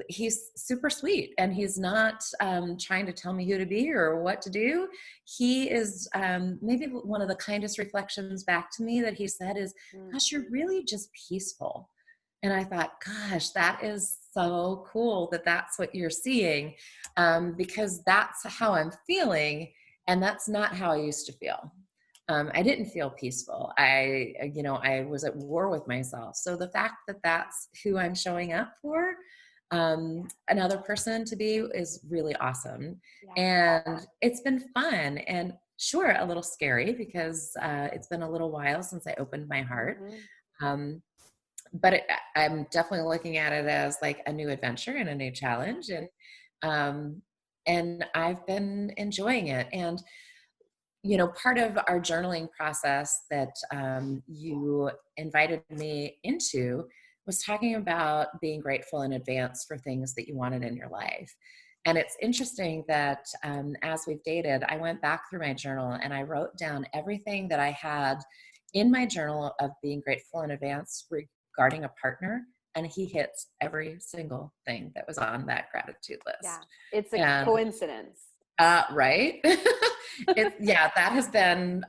Speaker 3: he's super sweet, and he's not trying to tell me who to be or what to do. He is maybe one of the kindest reflections back to me that he said is, "Gosh, you're really just peaceful." And I thought, gosh, that is so cool that that's what you're seeing, because that's how I'm feeling. And that's not how I used to feel. I didn't feel peaceful. I was at war with myself. So the fact that that's who I'm showing up for, another person to be, is really awesome.
Speaker 2: Yeah.
Speaker 3: And it's been fun and sure, a little scary because it's been a little while since I opened my heart. Um, but I'm definitely looking at it as like a new adventure and a new challenge. Um, and I've been enjoying it. And, part of our journaling process that you invited me into was talking about being grateful in advance for things that you wanted in your life. And it's interesting that as we've dated, I went back through my journal and I wrote down everything that I had in my journal of being grateful in advance regarding a partner. And he hits every single thing that was on that gratitude
Speaker 2: Yeah.
Speaker 3: list.
Speaker 2: It's a
Speaker 3: And
Speaker 2: coincidence.
Speaker 3: right. That has been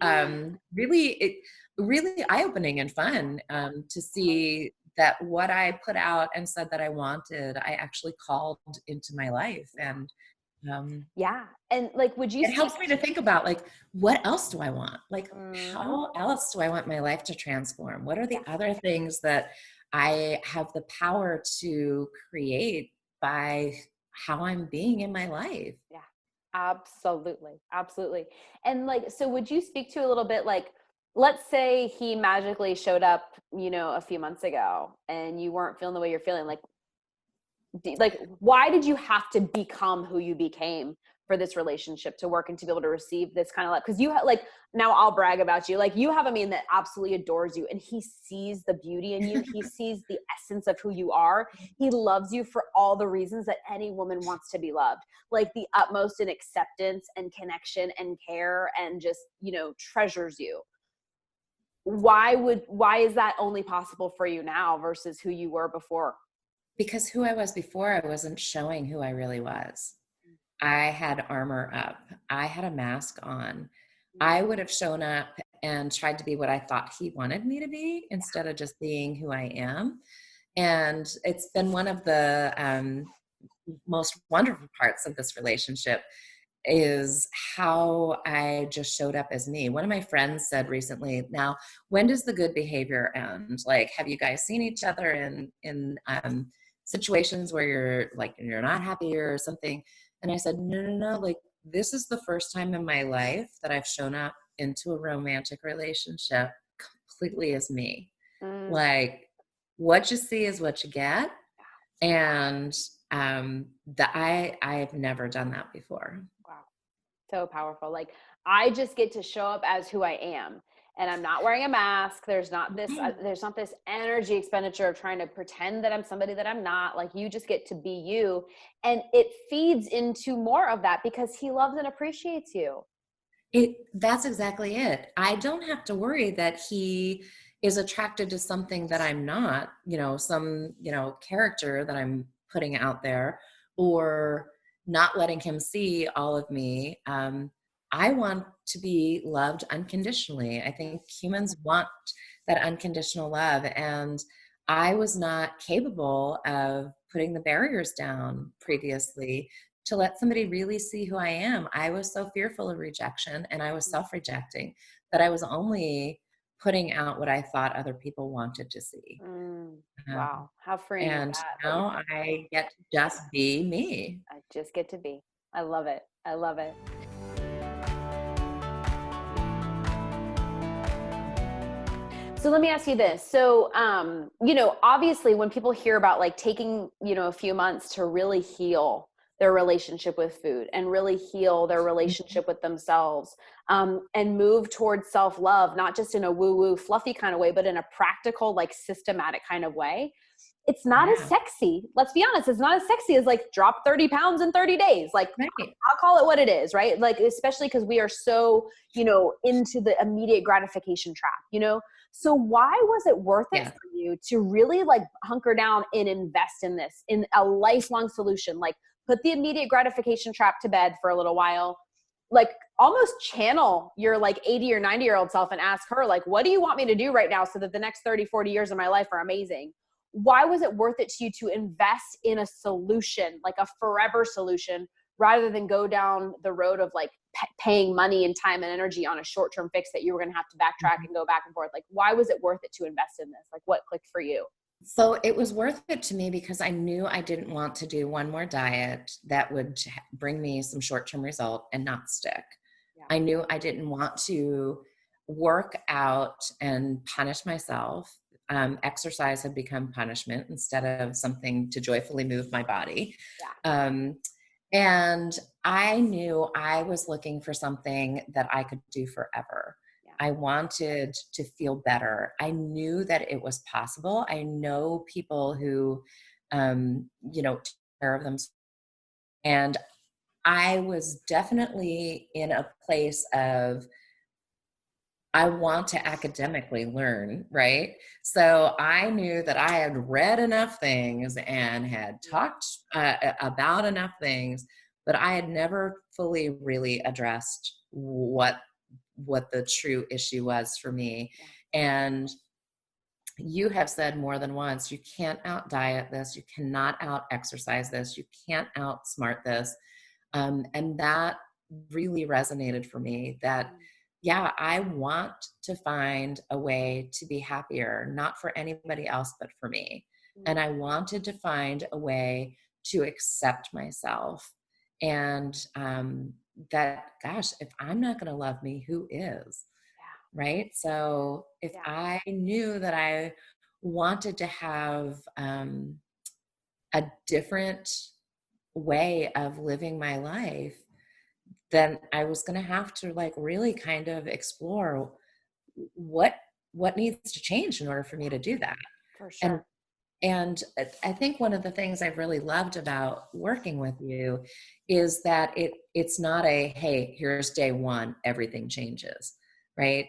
Speaker 3: really eye-opening and fun to see that what I put out and said that I wanted, I actually called into my life. And um,
Speaker 2: Yeah. And like, would you
Speaker 3: it
Speaker 2: speak?
Speaker 3: helps me to think about, like, what else do I want? Like,
Speaker 2: Mhm.
Speaker 3: how else do I want my life to transform? What are the
Speaker 2: Yeah.
Speaker 3: other things that I have the power to create by how I'm being in my life?
Speaker 2: Yeah. Absolutely. Absolutely. And like, so would you speak to a little bit, like, let's say he magically showed up, a few months ago and you weren't feeling the way you're feeling, like why did you have to become who you became for this relationship to work and to be able to receive this kind of love? Because like, now I'll brag about you, like, you have a man that absolutely adores you and he sees the beauty in you, he sees the essence of who you are, he loves you for all the reasons that any woman wants to be loved, like the utmost in acceptance and connection and care, and just treasures you. Why is that only possible for you now versus who you were before?
Speaker 3: Because who I was before, I wasn't showing who I really was. I had armor up. I had a mask on. I would have shown up and tried to be what I thought he wanted me to be instead of just being who I am. And it's been one of the most wonderful parts of this relationship is how I just showed up as me. One of my friends said recently, "Now, when does the good behavior end? Like, have you guys seen each other in situations where you're not happy or something?" And I said, "No, no, no. Like, this is the first time in my life that I've shown up into a romantic relationship completely as me.
Speaker 2: Mm,
Speaker 3: Like, what you see is what you get. And I've never done that before.
Speaker 2: Wow. So powerful. Like, I just get to show up as who I am, and I'm not wearing a mask. There's not this energy expenditure of trying to pretend that I'm somebody that I'm not. Like, you just get to be you, and it feeds into more of that because he loves and appreciates you.
Speaker 3: That's exactly it. I don't have to worry that he is attracted to something that I'm not, some, character that I'm putting out there, or not letting him see all of me. I want to be loved unconditionally. I think humans want that unconditional love. And I was not capable of putting the barriers down previously to let somebody really see who I am. I was so fearful of rejection, and I was self-rejecting, that I was only putting out what I thought other people wanted to see. Um,
Speaker 2: Wow. How freeing is
Speaker 3: and
Speaker 2: that? That you
Speaker 3: now I get to just be me.
Speaker 2: I just get to be. I love it. I love it. So let me ask you this. So, obviously when people hear about like taking, a few months to really heal their relationship with food and really heal their relationship with themselves, and move towards self-love, not just in a woo-woo fluffy kind of way, but in a practical, like systematic kind of way, it's not as
Speaker 3: Yeah,
Speaker 2: sexy. Let's be honest. It's not as sexy as like drop 30 pounds in 30 days. Like,
Speaker 3: right.
Speaker 2: I'll call it what it is, right? Like, especially because we are so, into the immediate gratification trap. So why was it worth it
Speaker 3: Yeah.
Speaker 2: for you to really like hunker down and invest in this, in a lifelong solution? Like, put the immediate gratification trap to bed for a little while, like almost channel your like 80 or 90-year-old self and ask her, like, what do you want me to do right now so that the next 30, 40 years of my life are amazing? Why was it worth it to you to invest in a solution, like a forever solution, rather than go down the road of like paying money and time and energy on a short-term fix that you were going to have to backtrack and go back and forth? Like, why was it worth it to invest in this? Like, what clicked for you?
Speaker 3: So it was worth it to me because I knew I didn't want to do one more diet that would bring me some short-term result and not stick.
Speaker 2: Yeah.
Speaker 3: I knew I didn't want to work out and punish myself. Exercise had become punishment instead of something to joyfully move my body.
Speaker 2: Yeah.
Speaker 3: Um, and I knew I was looking for something that I could do forever.
Speaker 2: Yeah.
Speaker 3: I wanted to feel better. I knew that it was possible. I know people who, take care of themselves. And I was definitely in a place of, I want to academically learn, right? So I knew that I had read enough things and had talked about enough things, but I had never fully really addressed what the true issue was for me. And you have said more than once, you can't out diet this, you cannot out exercise this, you can't outsmart this. And that really resonated for me, that, yeah, I want to find a way to be happier, not for anybody else, but for me. And I wanted to find a way to accept myself. And that, gosh, if I'm not going to love me, who is? Right. So if
Speaker 2: Yeah.
Speaker 3: I knew that I wanted to have a different way of living my life, then I was going to have to like really kind of explore what needs to change in order for me to do that.
Speaker 2: For
Speaker 3: And
Speaker 2: sure.
Speaker 3: I think one of the things I've really loved about working with you is that it's not a, hey, here's day one, everything changes, right?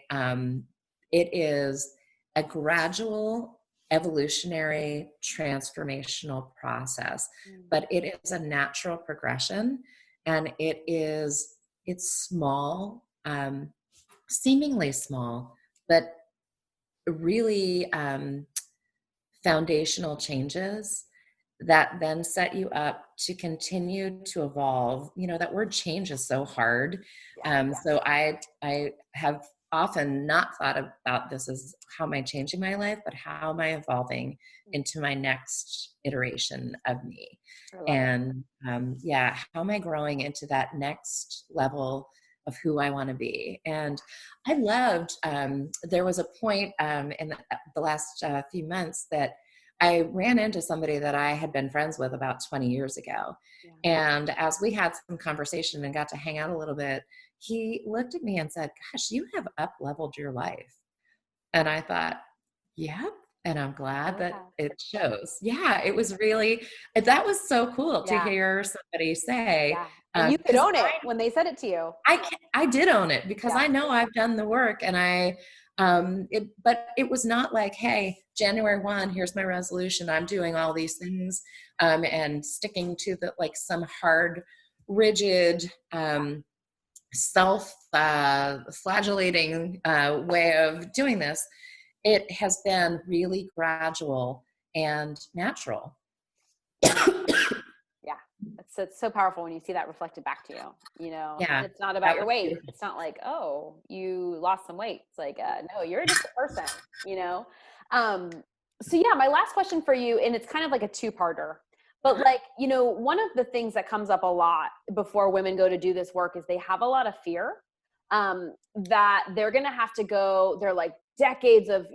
Speaker 3: It is a gradual, evolutionary, transformational process, but it is a natural progression, and it's small, seemingly small, but really foundational changes that then set you up to continue to evolve. That word change is so hard. So I have often not thought about this as how am I changing my life, but how am I evolving into my next iteration of me?
Speaker 2: I love it.
Speaker 3: And yeah, how am I growing into that next level of who I want to be? And I loved, there was a point in the last few months that I ran into somebody that I had been friends with about 20 years ago.
Speaker 2: Yeah.
Speaker 3: And as we had some conversation and got to hang out a little bit, he looked at me and said, "Gosh, you have up leveled your life." And I thought, yep. And I'm glad that
Speaker 2: Yeah.
Speaker 3: it shows. Yeah, it was really, that was so cool to
Speaker 2: Yeah.
Speaker 3: hear somebody say,
Speaker 2: Yeah. And you could
Speaker 3: because
Speaker 2: own it when they said it to you.
Speaker 3: I did own it because
Speaker 2: Yeah.
Speaker 3: I know I've done the work, and but it was not like, hey, January 1, here's my resolution. I'm doing all these things, and sticking to the, like, some hard, rigid, self flagellating way of doing this. It has been really gradual and natural.
Speaker 2: Yeah. It's so powerful when you see that reflected back to you,
Speaker 3: Yeah,
Speaker 2: and it's not about
Speaker 3: that
Speaker 2: your
Speaker 3: was
Speaker 2: weight.
Speaker 3: beautiful.
Speaker 2: It's not like, oh, you lost some weight. It's like, no, you're just a person, you know? Um, so yeah, my last question for you, and it's kind of like a two-parter, but
Speaker 3: Uh-huh.
Speaker 2: like, one of the things that comes up a lot before women go to do this work is they have a lot of fear, that they're going to have to go, they're like decades of,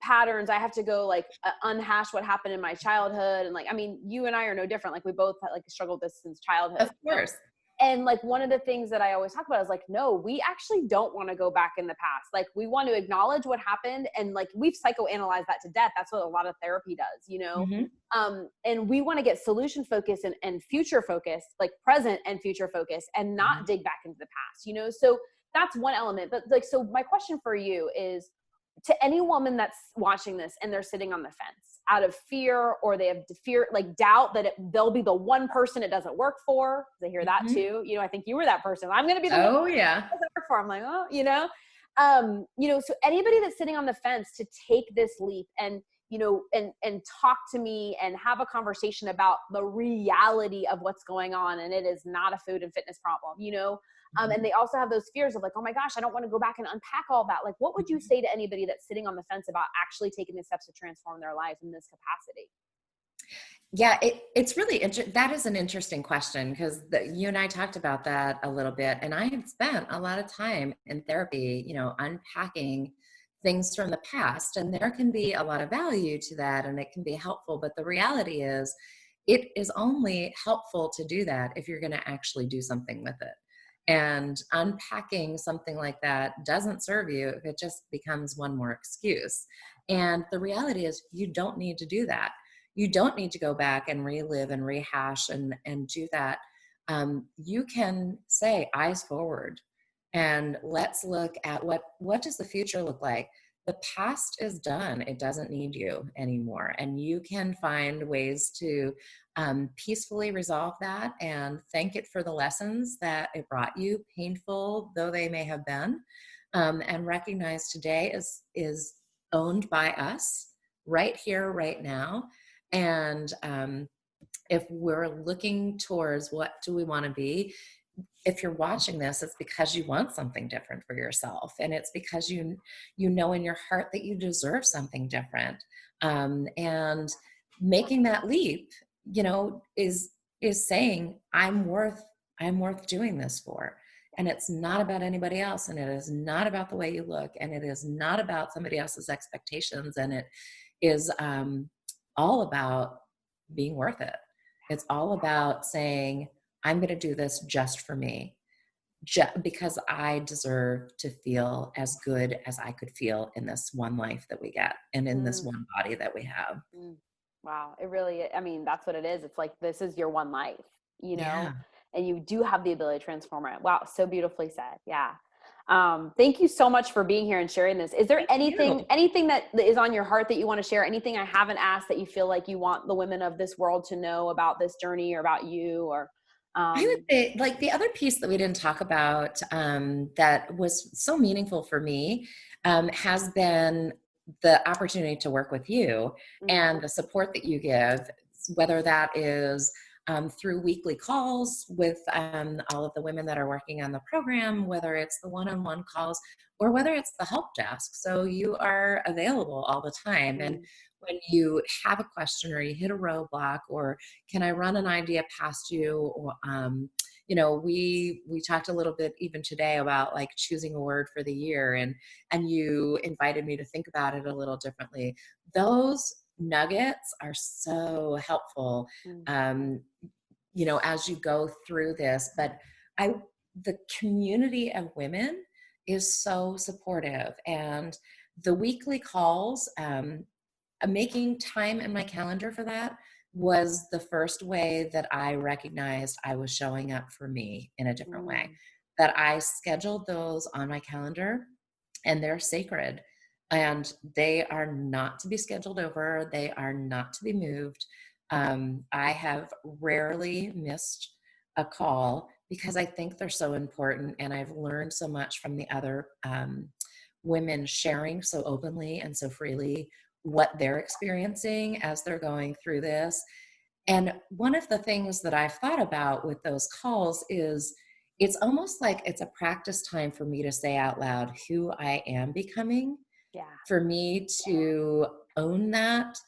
Speaker 2: patterns. I have to go like unhash what happened in my childhood. And like, I mean, you and I are no different. Like we both like struggled with this since childhood.
Speaker 3: Of course.
Speaker 2: And like one of the things that I always talk about is like, no, we actually don't want to go back in the past. Like we want to acknowledge what happened, and like we've psychoanalyzed that to death. That's what a lot of therapy does.
Speaker 3: Hmm.
Speaker 2: And we want to get solution focused and future focused, like present and future focused, and not dig back into the past. So that's one element. But like, so my question for you is, to any woman that's watching this and they're sitting on the fence out of fear, or they have fear, like doubt that they'll be the one person it doesn't work for. I hear that
Speaker 3: Hmm.
Speaker 2: too. I think you were that person. I'm going to be the one
Speaker 3: Oh,
Speaker 2: it
Speaker 3: yeah.
Speaker 2: doesn't work for. I'm like, oh, so anybody that's sitting on the fence to take this leap and, and talk to me and have a conversation about the reality of what's going on. And it is not a food and fitness problem. And they also have those fears of like, oh my gosh, I don't want to go back and unpack all that. Like, what would you say to anybody that's sitting on the fence about actually taking the steps to transform their lives in this capacity?
Speaker 3: Yeah, it's really that is an interesting question, because you and I talked about that a little bit, and I had spent a lot of time in therapy, unpacking things from the past, and there can be a lot of value to that, and it can be helpful. But the reality is, it is only helpful to do that if you're going to actually do something with it. And unpacking something like that doesn't serve you if it just becomes one more excuse. And the reality is, you don't need to do that. You don't need to go back and relive and rehash and do that. You can say eyes forward, and let's look at what does the future look like. The past is done. It doesn't need you anymore. And you can find ways to peacefully resolve that and thank it for the lessons that it brought you, painful though they may have been, and recognize today is owned by us right here, right now. And if we're looking towards what do we want to be, if you're watching this, it's because you want something different for yourself, and it's because you know in your heart that you deserve something different. And making that leap, is saying, I'm worth doing this for. And it's not about anybody else, and it is not about the way you look, and it is not about somebody else's expectations, and it is all about being worth it. It's all about saying, I'm going to do this just for me, because I deserve to feel as good as I could feel in this one life that we get, and in this
Speaker 2: Mm,
Speaker 3: one body that we have.
Speaker 2: mm. Wow. It really, I mean, that's what it is. It's like, this is your one life,
Speaker 3: Yeah.
Speaker 2: and you do have the ability to transform it. Wow. So beautifully said. Yeah. Thank you so much for being here and sharing this. Is there
Speaker 3: Thank
Speaker 2: anything,
Speaker 3: you.
Speaker 2: anything that is on your heart that you want to share? Anything I haven't asked that you feel like you want the women of this world to know about this journey, or about you, or,
Speaker 3: I would
Speaker 2: um,
Speaker 3: say, like, the other piece that we didn't talk about, that was so meaningful for me, has been the opportunity to work with you
Speaker 2: mm,
Speaker 3: and the support that you give, whether that is through weekly calls with all of the women that are working on the program, whether it's the one-on-one calls, or whether it's the help desk. So you are available all the time. And
Speaker 2: mm,
Speaker 3: when you have a question, or you hit a roadblock, or can I run an idea past you? Or, we talked a little bit even today about like choosing a word for the year, and you invited me to think about it a little differently. Those nuggets are so helpful, as you go through this. But the community of women is so supportive, and the weekly calls, making time in my calendar for that was the first way that I recognized I was showing up for me in a different way, that I scheduled those on my calendar, and they're sacred, and they are not to be scheduled over. They are not to be moved. I have rarely missed a call because I think they're so important, and I've learned so much from the other women sharing so openly and so freely what they're experiencing as they're going through this. And one of the things that I've thought about with those calls is it's almost like it's a practice time for me to say out loud who I am becoming.
Speaker 2: Yeah.
Speaker 3: For me to own that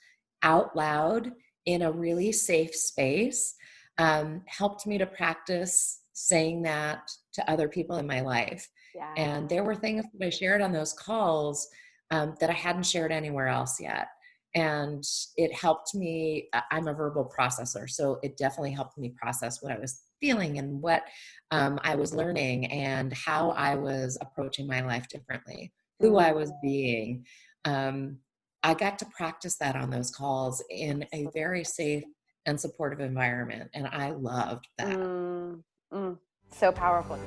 Speaker 3: out loud in a really safe space helped me to practice saying that to other people in my life.
Speaker 2: Yeah.
Speaker 3: And there were things that I shared on those calls that I hadn't shared anywhere else yet. And it helped me. I'm a verbal processor, so it definitely helped me process what I was feeling and what I was learning and how I was approaching my life differently, who I was being. I got to practice that on those calls in a very safe and supportive environment, and I loved that.
Speaker 2: So powerful.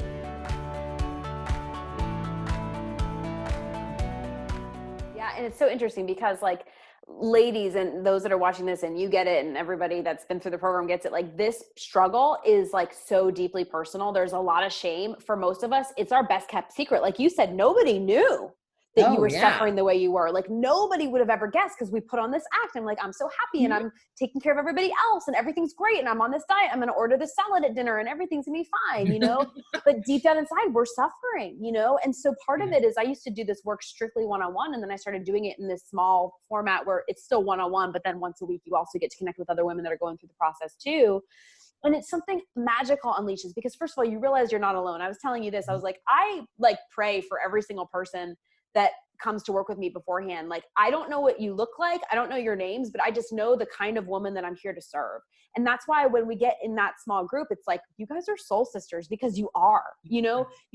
Speaker 2: Yeah, and it's so interesting because like ladies and those that are watching this, and you get it, and everybody that's been through the program gets it, like this struggle is like so deeply personal. There's a lot of shame for most of us. It's our best kept secret. Like you said, nobody knew that you were suffering the way you were. Like nobody would have ever guessed because we put on this act. I'm like, I'm so happy and I'm taking care of everybody else and everything's great. And I'm on this diet. I'm going to order this salad at dinner and everything's going to be fine, but deep down inside we're suffering, And so part of it is I used to do this work strictly one-on-one. And then I started doing it in this small format where it's still one-on-one, but then once a week, you also get to connect with other women that are going through the process too. And it's something magical unleashes because first of all, you realize you're not alone. I was telling you this, I was like, I pray for every single person that comes to work with me beforehand. Like, I don't know what you look like. I don't know your names, but I just know the kind of woman that I'm here to serve. And that's why when we get in that small group, it's like, you guys are soul sisters because you are, you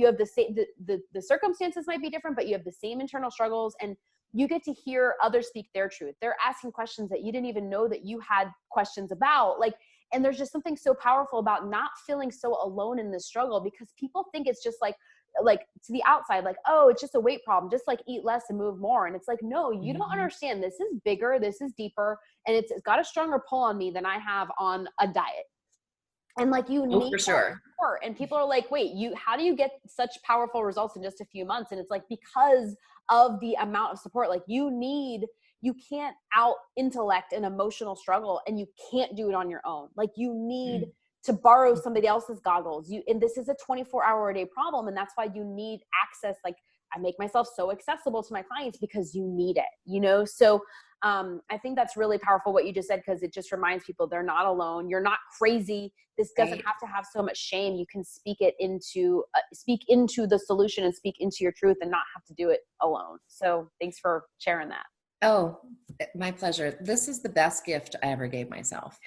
Speaker 2: have the same, the circumstances might be different, but you have the same internal struggles and you get to hear others speak their truth. They're asking questions that you didn't even know that you had questions about. And there's just something so powerful about not feeling so alone in this struggle because people think it's just like to the outside, like, oh, it's just a weight problem, just like eat less and move more. And it's like, no, you don't understand. This is bigger, this is deeper, and it's got a stronger pull on me than I have on a diet. And like, you need
Speaker 3: for sure.
Speaker 2: support. And people are like, wait, how do you get such powerful results in just a few months? And it's like, because of the amount of support, like you can't out intellect an emotional struggle and you can't do it on your own. Like you need to borrow somebody else's goggles. And this is a 24-hour a day problem. And that's why you need access. Like I make myself so accessible to my clients because you need it, So I think that's really powerful what you just said, because it just reminds people they're not alone. You're not crazy. This doesn't have to have so much shame. You can speak into the solution and speak into your truth and not have to do it alone. So thanks for sharing that.
Speaker 3: Oh, my pleasure. This is the best gift I ever gave myself.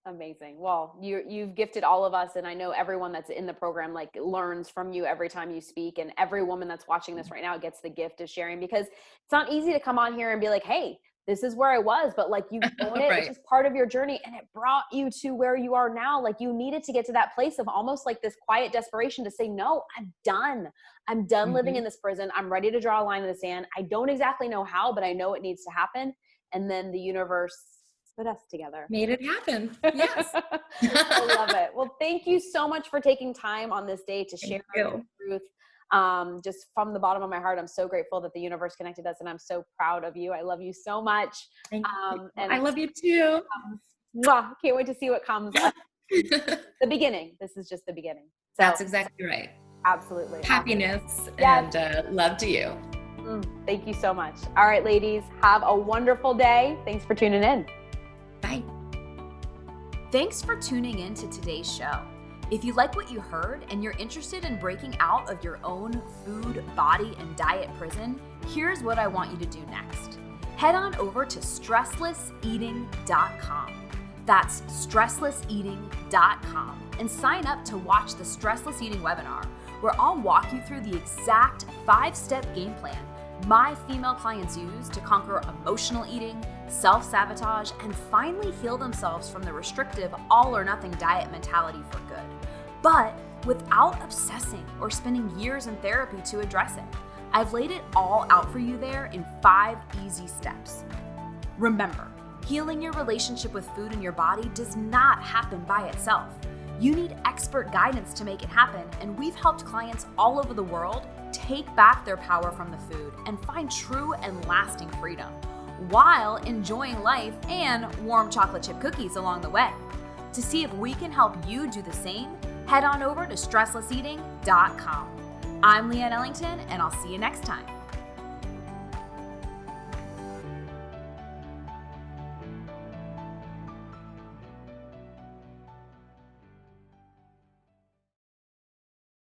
Speaker 2: Amazing. Well, you've gifted all of us. And I know everyone that's in the program, learns from you every time you speak, and every woman that's watching this right now gets the gift of sharing, because it's not easy to come on here and be like, hey, this is where I was, but you own it. It's just part of your journey. And it brought you to where you are now. You needed to get to that place of almost this quiet desperation to say, no, I'm done. I'm done living in this prison. I'm ready to draw a line in the sand. I don't exactly know how, but I know it needs to happen. And then the universe put us together.
Speaker 3: Made it happen. Yes.
Speaker 2: I love it. Well, thank you so much for taking time on this day to share your truth. Just from the bottom of my heart, I'm so grateful that the universe connected us, and I'm so proud of you. I love you so much.
Speaker 3: Thank you. And I love you too.
Speaker 2: Can't wait to see what comes. The beginning. This is just the beginning. So,
Speaker 3: that's exactly right.
Speaker 2: Absolutely.
Speaker 3: Happiness and love to you.
Speaker 2: Thank you so much. All right, ladies, have a wonderful day. Thanks for tuning in.
Speaker 3: Bye.
Speaker 1: Thanks for tuning in to today's show. If you like what you heard and you're interested in breaking out of your own food, body, and diet prison, here's what I want you to do next. head on over to stresslesseating.com. That's stresslesseating.com and sign up to watch the Stressless Eating webinar, where I'll walk you through the exact 5-step game plan my female clients use to conquer emotional eating, self-sabotage, and finally heal themselves from the restrictive all-or-nothing diet mentality for good, but without obsessing or spending years in therapy to address it. I've laid it all out for you there in 5 easy steps. Remember, healing your relationship with food and your body does not happen by itself. You need expert guidance to make it happen, and we've helped clients all over the world take back their power from the food and find true and lasting freedom, while enjoying life and warm chocolate chip cookies along the way. To see if we can help you do the same, head on over to stresslesseating.com. I'm Leanne Ellington, and I'll see you next time.